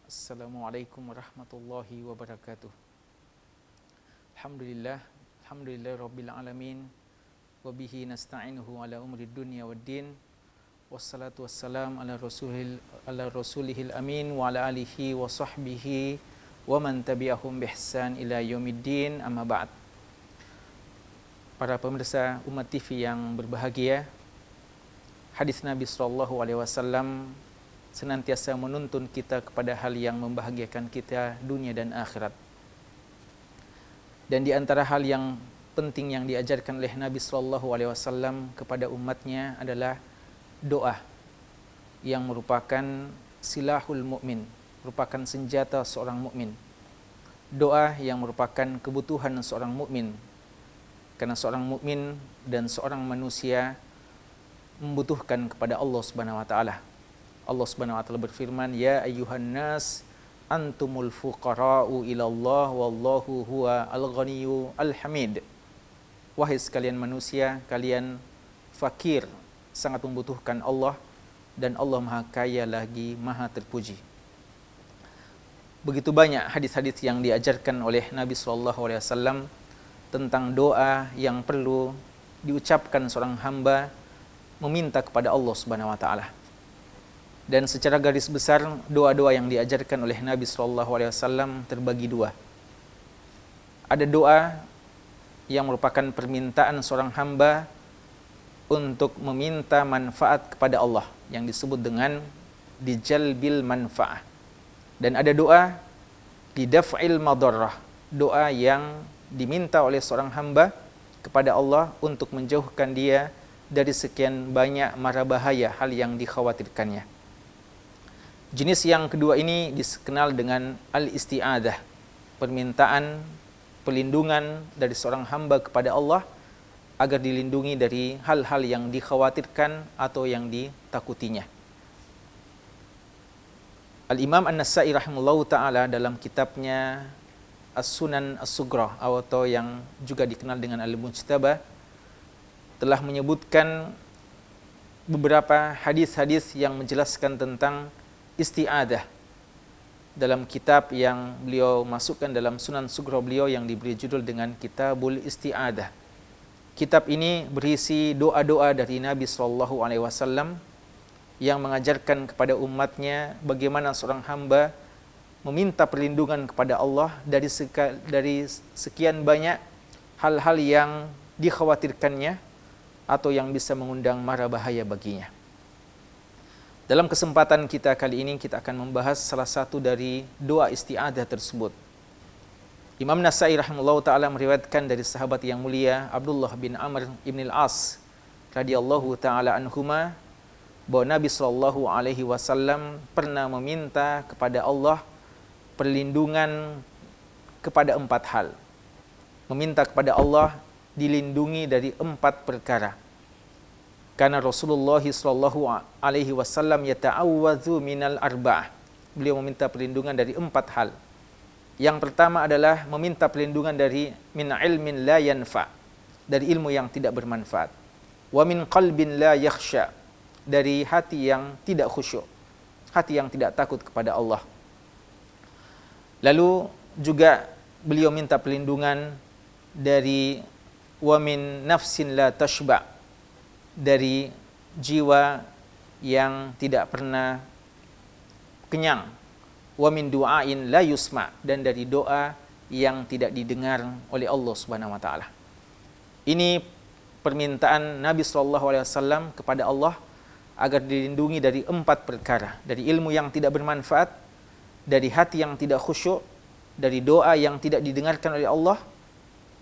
Assalamualaikum warahmatullahi wabarakatuh. Alhamdulillah rabbil alamin, wa bihi nasta'inuhu ala umri dunya waddin, wassalatu wassalam ala rasulihil amin wa ala alihi wa sahbihi wa man tabi'ahum bihsan ila yaumiddin, amma ba'd. Para pemirsa Umat TV yang berbahagia, hadis Nabi SAW senantiasa menuntun kita kepada hal yang membahagiakan kita dunia dan akhirat. Dan di antara hal yang penting yang diajarkan oleh Nabi SAW kepada umatnya adalah doa, yang merupakan silahul mukmin, merupakan senjata seorang mukmin. Doa yang merupakan kebutuhan seorang mukmin, karena seorang mukmin dan seorang manusia membutuhkan kepada Allah Subhanahu wa taala. Allah Subhanahu wa taala berfirman, "Ya ayyuhan nas antumul fuqara'u ilallah wallahu huwa al-ghaniyyu al-hamid." Wahai sekalian manusia, kalian fakir, sangat membutuhkan Allah, dan Allah Maha Kaya lagi Maha Terpuji. Begitu banyak hadis-hadis yang diajarkan oleh Nabi SAW tentang doa yang perlu diucapkan seorang hamba meminta kepada Allah Subhanahu wa taala. Dan secara garis besar, doa-doa yang diajarkan oleh Nabi SAW terbagi dua. Ada doa yang merupakan permintaan seorang hamba untuk meminta manfaat kepada Allah, yang disebut dengan dijalbil manfaah. Dan ada doa didaf'il madarrah, doa yang diminta oleh seorang hamba kepada Allah untuk menjauhkan dia dari sekian banyak mara bahaya, hal yang dikhawatirkannya. Jenis yang kedua ini dikenal dengan al-isti'adah, permintaan perlindungan dari seorang hamba kepada Allah agar dilindungi dari hal-hal yang dikhawatirkan atau yang ditakutinya. Al-Imam An-Nasa'i rahimahullahu ta'ala dalam kitabnya As-Sunan As-Sughra atau yang juga dikenal dengan Al-Mujtaba telah menyebutkan beberapa hadis-hadis yang menjelaskan tentang isti'adah dalam kitab yang beliau masukkan dalam Sunan Sughra beliau yang diberi judul dengan Kitabul Isti'adah. Kitab ini berisi doa-doa dari Nabi SAW yang mengajarkan kepada umatnya bagaimana seorang hamba meminta perlindungan kepada Allah dari sekian banyak hal-hal yang dikhawatirkannya atau yang bisa mengundang mara bahaya baginya. Dalam kesempatan kita kali ini, kita akan membahas salah satu dari doa isti'adah tersebut. Imam Nasa'i rahimahullah ta'ala meriwayatkan dari sahabat yang mulia Abdullah bin Amr ibn al-As radhiyallahu ta'ala anhuma bahwa Nabi SAW pernah meminta kepada Allah perlindungan kepada 4 hal. Meminta kepada Allah dilindungi dari 4 perkara. Karena Rasulullah SAW yata'awwadzu minal arba'ah. Beliau meminta perlindungan dari 4 hal. Yang pertama adalah meminta perlindungan dari min ilmin la yanfa, dari ilmu yang tidak bermanfaat. Wa min qalbin la yakhsha, dari hati yang tidak khusyuk, hati yang tidak takut kepada Allah. Lalu juga beliau minta perlindungan dari wa min nafsin la tashba', dari jiwa yang tidak pernah kenyang. Wa min du'ain la yusma', dan dari doa yang tidak didengar oleh Allah Subhanahu wa taala. Ini permintaan Nabi SAW kepada Allah agar dilindungi dari 4 perkara, dari ilmu yang tidak bermanfaat, dari hati yang tidak khusyuk, dari doa yang tidak didengarkan oleh Allah,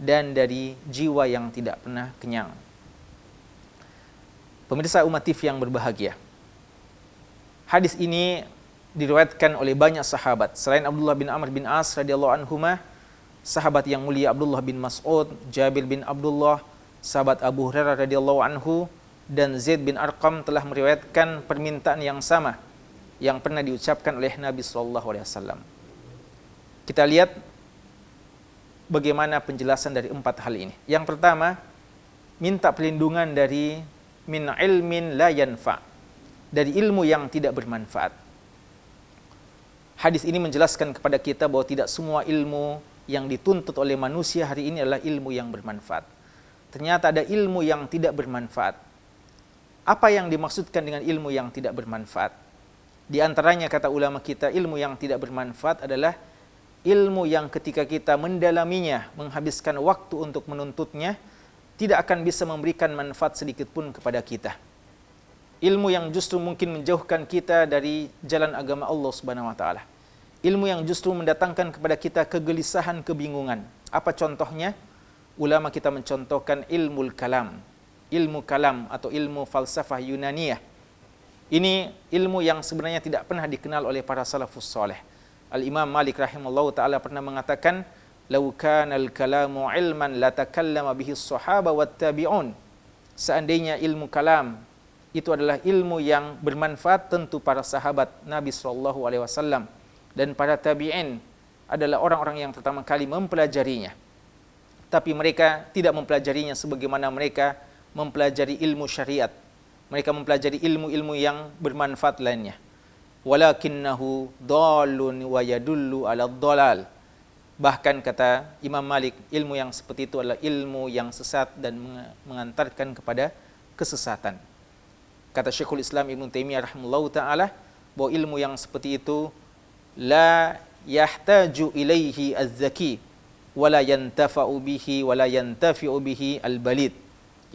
dan dari jiwa yang tidak pernah kenyang. Pemirsa Umat TV yang berbahagia, hadis ini diriwayatkan oleh banyak sahabat. Selain Abdullah bin Amr bin As radhiyallahu anhuma, sahabat yang mulia Abdullah bin Mas'ud, Jabir bin Abdullah, sahabat Abu Hurairah radhiyallahu anhu, dan Zaid bin Arqam telah meriwayatkan permintaan yang sama yang pernah diucapkan oleh Nabi sallallahu alaihi wasallam. Kita lihat bagaimana penjelasan dari 4 hal ini. Yang pertama, minta perlindungan dari min ilmin la yanfa, dari ilmu yang tidak bermanfaat. Hadis ini menjelaskan kepada kita bahwa tidak semua ilmu yang dituntut oleh manusia hari ini adalah ilmu yang bermanfaat. Ternyata ada ilmu yang tidak bermanfaat. Apa yang dimaksudkan dengan ilmu yang tidak bermanfaat? Di antaranya kata ulama kita, ilmu yang tidak bermanfaat adalah ilmu yang ketika kita mendalaminya, menghabiskan waktu untuk menuntutnya, tidak akan bisa memberikan manfaat sedikit pun kepada kita. Ilmu yang justru mungkin menjauhkan kita dari jalan agama Allah Subhanahu wa taala. Ilmu yang justru mendatangkan kepada kita kegelisahan, kebingungan. Apa contohnya? Ulama kita mencontohkan ilmu kalam. Ilmu kalam atau ilmu falsafah Yunaniyah. Ini ilmu yang sebenarnya tidak pernah dikenal oleh para salafus saleh. Al-Imam Malik rahimahullah ta'ala pernah mengatakan, "Lau kana al-kalamu ilman latakallama bihi as-sahaba wat-tabi'un." Seandainya ilmu kalam itu adalah ilmu yang bermanfaat, tentu para sahabat Nabi sallallahu alaihi wasallam dan para tabi'in adalah orang-orang yang pertama kali mempelajarinya. Tapi mereka tidak mempelajarinya sebagaimana mereka mempelajari ilmu syariat. Mereka mempelajari ilmu-ilmu yang bermanfaat lainnya. Walakinnahu dhalun wa yadullu ala dhalal. Bahkan kata Imam Malik, ilmu yang seperti itu adalah ilmu yang sesat dan mengantarkan kepada kesesatan. Kata Syekhul Islam Ibnu Taimiyah rahimahullahu taala bahwa ilmu yang seperti itu la yahtaju ilaihi az-zaki wala yantafa'u bihi wala yantafi'u bihi al-balid.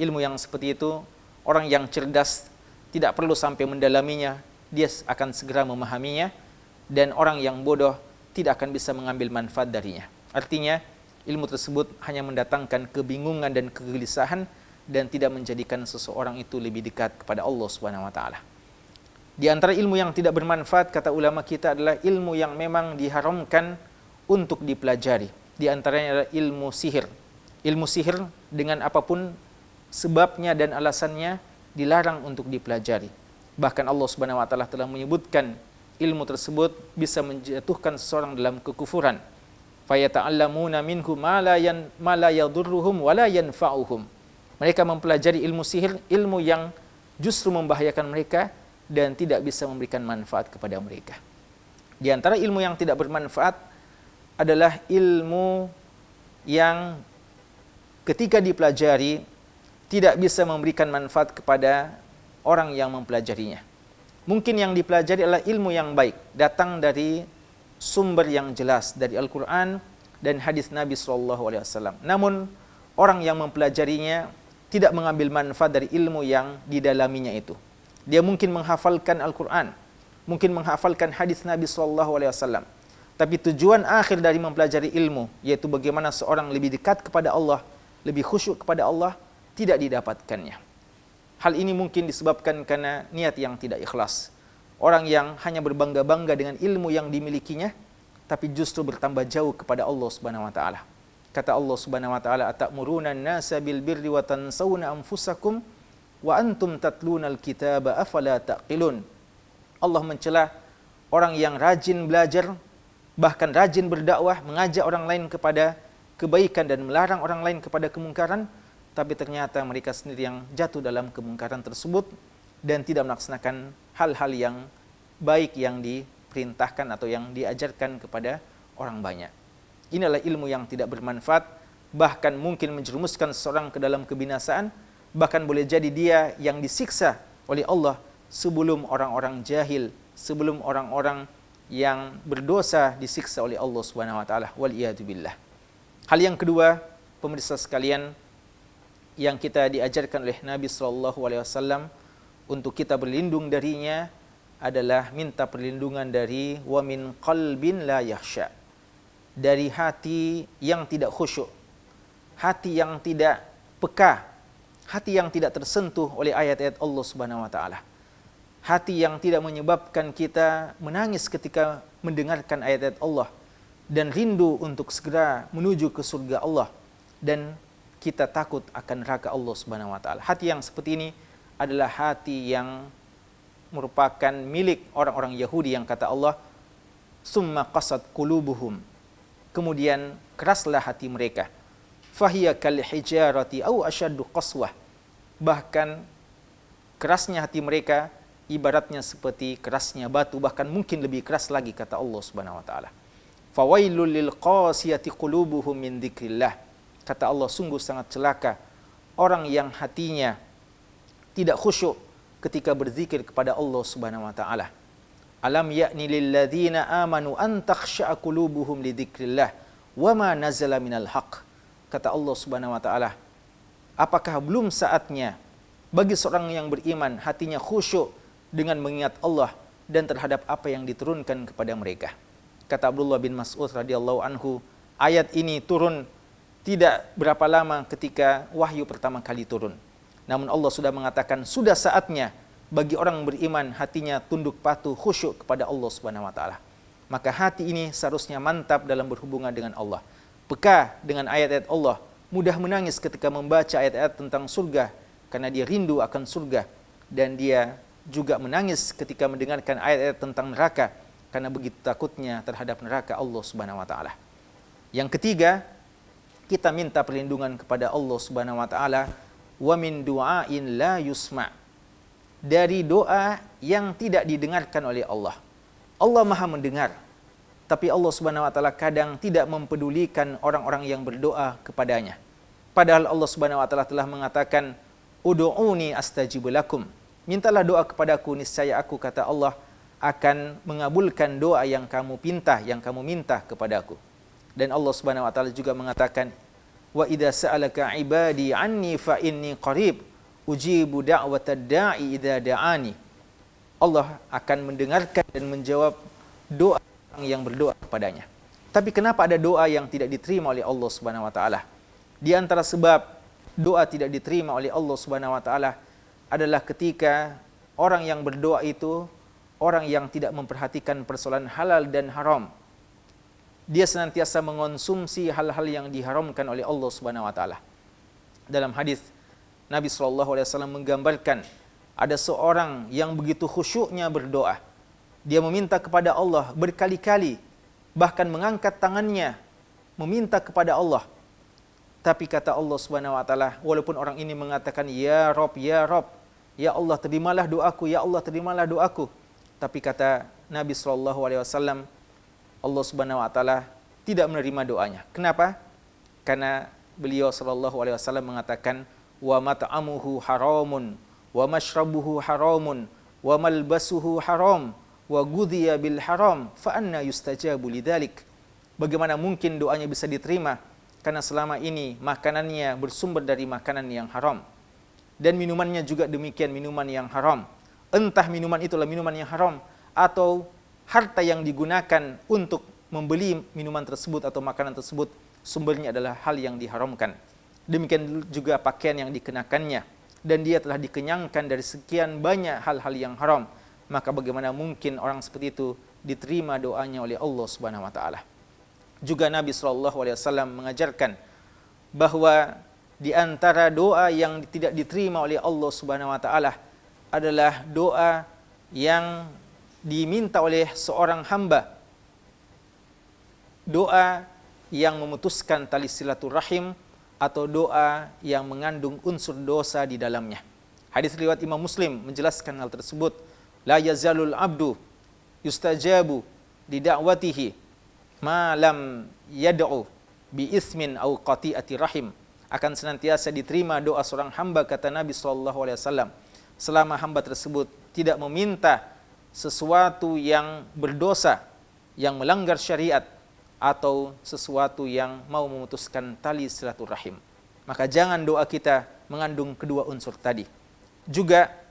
Ilmu yang seperti itu, orang yang cerdas tidak perlu sampai mendalaminya, dia akan segera memahaminya, dan orang yang bodoh tidak akan bisa mengambil manfaat darinya. Artinya, ilmu tersebut hanya mendatangkan kebingungan dan kegelisahan dan tidak menjadikan seseorang itu lebih dekat kepada Allah Subhanahu wa taala. Di antara ilmu yang tidak bermanfaat, kata ulama kita, adalah ilmu yang memang diharamkan untuk dipelajari. Di antaranya adalah ilmu sihir. Ilmu sihir dengan apapun sebabnya dan alasannya dilarang untuk dipelajari. Bahkan Allah Subhanahu wa taala telah menyebutkan ilmu tersebut bisa menjatuhkan seseorang dalam kekufuran. Fayata'allamuna minhu ma la yadurruhum wa la yanfa'uhum. Mereka mempelajari ilmu sihir, ilmu yang justru membahayakan mereka dan tidak bisa memberikan manfaat kepada mereka. Di antara ilmu yang tidak bermanfaat adalah ilmu yang ketika dipelajari tidak bisa memberikan manfaat kepada orang yang mempelajarinya. Mungkin yang dipelajari adalah ilmu yang baik, datang dari sumber yang jelas dari Al-Quran dan hadis Nabi SAW. Namun orang yang mempelajarinya tidak mengambil manfaat dari ilmu yang didalaminya itu. Dia mungkin menghafalkan Al-Quran, mungkin menghafalkan hadis Nabi SAW. Tapi tujuan akhir dari mempelajari ilmu, yaitu bagaimana seorang lebih dekat kepada Allah, lebih khusyuk kepada Allah, tidak didapatkannya. Hal ini mungkin disebabkan karena niat yang tidak ikhlas. Orang yang hanya berbangga-bangga dengan ilmu yang dimilikinya, tapi justru bertambah jauh kepada Allah Subhanahu wa taala. Kata Allah Subhanahu wa taala, "Atamuruna an-nasa bil birri wa tansawna anfusakum wa antum tatlunal kitaba afala taqilun." Allah mencela orang yang rajin belajar, bahkan rajin berdakwah, mengajak orang lain kepada kebaikan dan melarang orang lain kepada kemungkaran, tapi ternyata mereka sendiri yang jatuh dalam kemungkaran tersebut dan tidak melaksanakan hal-hal yang baik yang diperintahkan atau yang diajarkan kepada orang banyak. Inilah ilmu yang tidak bermanfaat, bahkan mungkin menjerumuskan seseorang ke dalam kebinasaan, bahkan boleh jadi dia yang disiksa oleh Allah sebelum orang-orang jahil, sebelum orang-orang yang berdosa disiksa oleh Allah Subhanahu wa taala. Wal iyadu billah. Hal yang kedua, pemirsa sekalian, yang kita diajarkan oleh Nabi SAW untuk kita berlindung darinya adalah minta perlindungan dari wa min qalbin la yakhsha, dari hati yang tidak khusyuk, hati yang tidak peka, hati yang tidak tersentuh oleh ayat-ayat Allah Subhanahu wa taala, hati yang tidak menyebabkan kita menangis ketika mendengarkan ayat-ayat Allah dan rindu untuk segera menuju ke surga Allah, dan kita takut akan neraka Allah Subhanahu wa taala. Hati yang seperti ini adalah hati yang merupakan milik orang-orang Yahudi yang kata Allah, summa qasat qulubuhum, kemudian keraslah hati mereka, fahiya kal hijarati au asyaddu qaswah, bahkan kerasnya hati mereka ibaratnya seperti kerasnya batu, bahkan mungkin lebih keras lagi kata Allah Subhanahu wa taala. Fawailul lil qasiyati qulubuhum min dzikrillah, kata Allah, sungguh sangat celaka orang yang hatinya tidak khusyuk ketika berzikir kepada Allah Subhanahu wa taala. Alam ya'ni lil ladzina amanu an takhsha'a qulubuhum li dzikrillah wa ma nazala minal haqq, kata Allah Subhanahu wa taala, apakah belum saatnya bagi seorang yang beriman hatinya khusyuk dengan mengingat Allah dan terhadap apa yang diturunkan kepada mereka. Kata Abdullah bin Mas'ud radhiyallahu anhu, ayat ini turun tidak berapa lama ketika wahyu pertama kali turun. Namun Allah sudah mengatakan sudah saatnya bagi orang beriman hatinya tunduk patuh khusyuk kepada Allah Subhanahu wa taala. Maka hati ini seharusnya mantap dalam berhubungan dengan Allah, peka dengan ayat-ayat Allah, mudah menangis ketika membaca ayat-ayat tentang surga karena dia rindu akan surga, dan dia juga menangis ketika mendengarkan ayat-ayat tentang neraka karena begitu takutnya terhadap neraka Allah Subhanahu wa taala. Yang ketiga, kita minta perlindungan kepada Allah Subhanahu wa taala, wa min du'ain la yusma', dari doa yang tidak didengarkan oleh Allah. Allah Maha mendengar, tapi Allah Subhanahu wa taala kadang tidak mempedulikan orang-orang yang berdoa kepadanya. Padahal Allah Subhanahu wa taala telah mengatakan, ud'uni astajib lakum, mintalah doa kepadaku, niscaya aku, kata Allah, akan mengabulkan doa yang kamu minta kepadaku. Dan Allah Subhanahu wa taala juga mengatakan, wa idza sa'alaka ibadi anni fa inni qarib ujibu da'watad da'i idza da'ani. Allah akan mendengarkan dan menjawab doa orang yang berdoa kepadanya. Tapi kenapa ada doa yang tidak diterima oleh Allah Subhanahu wa taala? Di antara sebab doa tidak diterima oleh Allah Subhanahu wa taala adalah ketika orang yang berdoa itu orang yang tidak memperhatikan persoalan halal dan haram. Dia senantiasa mengonsumsi hal-hal yang diharamkan oleh Allah Subhanahu wa taala. Dalam hadis Nabi SAW menggambarkan ada seorang yang begitu khusyuknya berdoa. Dia meminta kepada Allah berkali-kali, bahkan mengangkat tangannya meminta kepada Allah. Tapi kata Allah Subhanahu wa taala, walaupun orang ini mengatakan ya Rabb, ya Rabb, ya Allah terimalah doaku, ya Allah terimalah doaku, tapi kata Nabi SAW, Allah Subhanahu wa taala tidak menerima doanya. Kenapa? Karena beliau SAW mengatakan, wa mat'amuhu haramun wa mashrabuhu haramun wa malbasuhu haram wa ghudhiya bil haram fa anna yustajabu lidzalik. Bagaimana mungkin doanya bisa diterima karena selama ini makanannya bersumber dari makanan yang haram, dan minumannya juga demikian, minuman yang haram. Entah minuman itulah minuman yang haram atau harta yang digunakan untuk membeli minuman tersebut atau makanan tersebut sumbernya adalah hal yang diharamkan. Demikian juga pakaian yang dikenakannya, dan dia telah dikenyangkan dari sekian banyak hal-hal yang haram. Maka bagaimana mungkin orang seperti itu diterima doanya oleh Allah Subhanahu wa taala? Juga Nabi SAW mengajarkan bahwa di antara doa yang tidak diterima oleh Allah Subhanahu wa taala adalah doa yang diminta oleh seorang hamba, doa yang memutuskan tali silaturahim atau doa yang mengandung unsur dosa di dalamnya. Hadis riwayat Imam Muslim menjelaskan hal tersebut. La yazalul abdu yustajabu di da'watihi ma lam yad'u bi ismin au qati'ati rahim. Akan senantiasa diterima doa seorang hamba, kata Nabi SAW, selama hamba tersebut tidak meminta sesuatu yang berdosa, yang melanggar syariat, atau sesuatu yang mau memutuskan tali silaturahim. Maka jangan doa kita mengandung kedua unsur tadi. Juga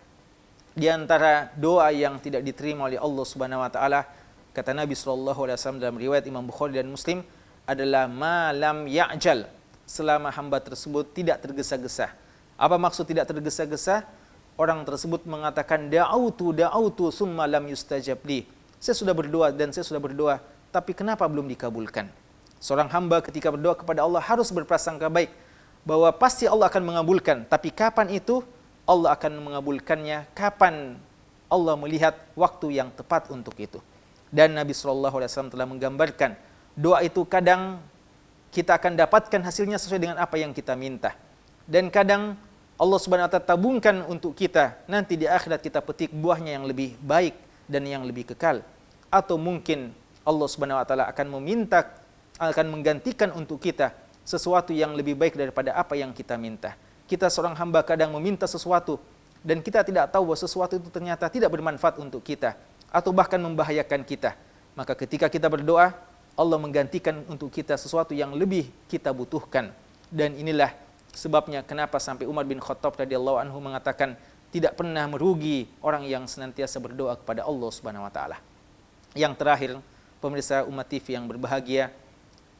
di antara doa yang tidak diterima oleh Allah Subhanahu wa taala, kata Nabi SAW dalam riwayat Imam Bukhari dan Muslim, adalah ma lam ya'jal, selama hamba tersebut tidak tergesa-gesa. Apa maksud tidak tergesa-gesa? Orang tersebut mengatakan da'autu summa lam yustajab li. Saya sudah berdoa dan saya sudah berdoa, tapi kenapa belum dikabulkan? Seorang hamba ketika berdoa kepada Allah harus berprasangka baik bahwa pasti Allah akan mengabulkan, tapi kapan itu Allah akan mengabulkannya, kapan Allah melihat waktu yang tepat untuk itu. Dan Nabi SAW telah menggambarkan doa itu kadang kita akan dapatkan hasilnya sesuai dengan apa yang kita minta, dan kadang Allah Subhanahu wa taala tabungkan untuk kita, nanti di akhirat kita petik buahnya yang lebih baik dan yang lebih kekal. Atau mungkin Allah Subhanahu wa taala akan menggantikan untuk kita sesuatu yang lebih baik daripada apa yang kita minta. Kita seorang hamba kadang meminta sesuatu dan kita tidak tahu bahwa sesuatu itu ternyata tidak bermanfaat untuk kita atau bahkan membahayakan kita. Maka ketika kita berdoa, Allah menggantikan untuk kita sesuatu yang lebih kita butuhkan. Dan inilah sebabnya kenapa sampai Umar bin Khattab radhiyallahu anhu mengatakan tidak pernah merugi orang yang senantiasa berdoa kepada Allah Subhanahu wa taala. Yang terakhir, pemirsa Umat TV yang berbahagia,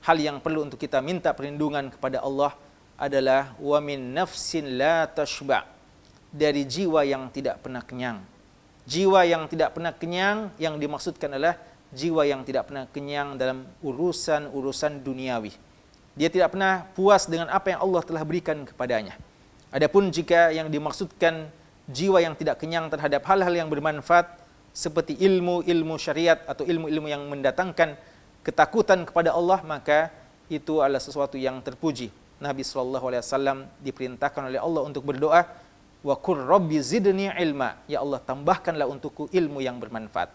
hal yang perlu untuk kita minta perlindungan kepada Allah adalah wa min nafsin la tashba, dari jiwa yang tidak pernah kenyang. Jiwa yang tidak pernah kenyang yang dimaksudkan adalah jiwa yang tidak pernah kenyang dalam urusan-urusan duniawi. Dia tidak pernah puas dengan apa yang Allah telah berikan kepadanya. Adapun jika yang dimaksudkan jiwa yang tidak kenyang terhadap hal-hal yang bermanfaat seperti ilmu syariat atau ilmu-ilmu yang mendatangkan ketakutan kepada Allah, maka itu adalah sesuatu yang terpuji. Nabi SAW diperintahkan oleh Allah untuk berdoa, wa qur rabbi zidni ilma, ya Allah tambahkanlah untukku ilmu yang bermanfaat.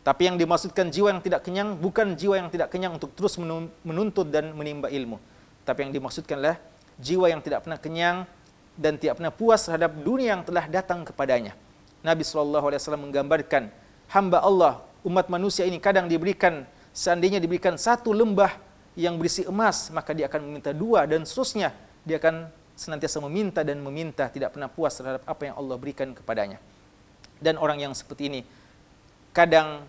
Tapi yang dimaksudkan jiwa yang tidak kenyang bukan jiwa yang tidak kenyang untuk terus menuntut dan menimba ilmu. Tapi yang dimaksudkanlah jiwa yang tidak pernah kenyang dan tidak pernah puas terhadap dunia yang telah datang kepadanya. Nabi SAW menggambarkan hamba Allah, umat manusia ini kadang diberikan, seandainya diberikan satu lembah yang berisi emas, maka dia akan meminta dua, dan seterusnya. Dia akan senantiasa meminta dan meminta, tidak pernah puas terhadap apa yang Allah berikan kepadanya. Dan orang yang seperti ini kadang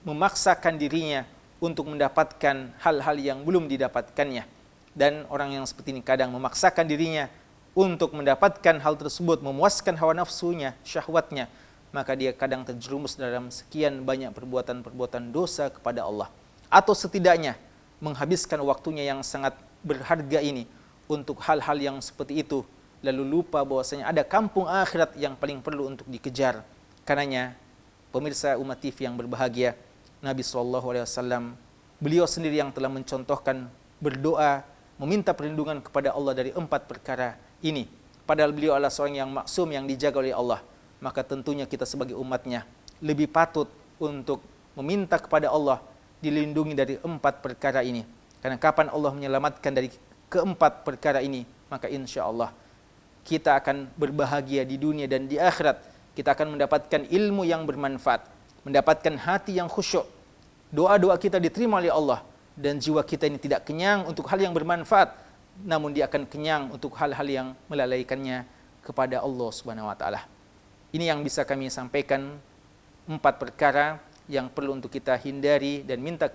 memaksakan dirinya untuk mendapatkan hal-hal yang belum didapatkannya. Dan orang yang seperti ini kadang memaksakan dirinya untuk mendapatkan hal tersebut, memuaskan hawa nafsunya, syahwatnya, maka dia kadang terjerumus dalam sekian banyak perbuatan-perbuatan dosa kepada Allah. Atau setidaknya menghabiskan waktunya yang sangat berharga ini untuk hal-hal yang seperti itu, lalu lupa bahwasanya ada kampung akhirat yang paling perlu untuk dikejar. Karenanya, pemirsa Umat TV yang berbahagia, Nabi SAW, beliau sendiri yang telah mencontohkan berdoa, meminta perlindungan kepada Allah dari 4 perkara ini. Padahal beliau adalah seorang yang maksum, yang dijaga oleh Allah. Maka tentunya kita sebagai umatnya lebih patut untuk meminta kepada Allah dilindungi dari 4 perkara ini. Karena kapan Allah menyelamatkan dari keempat perkara ini, maka insya Allah kita akan berbahagia di dunia dan di akhirat. Kita akan mendapatkan ilmu yang bermanfaat, mendapatkan hati yang khusyuk, doa-doa kita diterima oleh Allah, dan jiwa kita ini tidak kenyang untuk hal yang bermanfaat, namun dia akan kenyang untuk hal-hal yang melalaikannya kepada Allah Subhanahu wa taala. Ini yang bisa kami sampaikan, 4 perkara yang perlu untuk kita hindari dan minta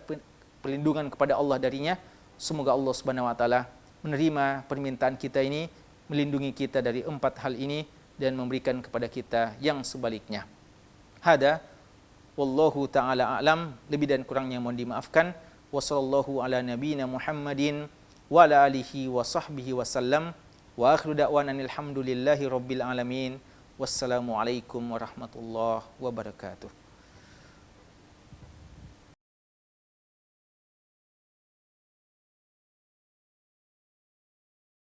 perlindungan kepada Allah darinya. Semoga Allah Subhanahu wa taala menerima permintaan kita ini, melindungi kita dari 4 hal ini dan memberikan kepada kita yang sebaliknya. Hada wallahu taala a'lam, lebih dan kurangnya mohon dimaafkan. Wassallallahu ala nabiyyina Muhammadin wa ala alihi wa sahbihi wasallam. Wa akhiru da'wana alhamdulillahi rabbil alamin. Wassalamualaikum warahmatullahi wabarakatuh.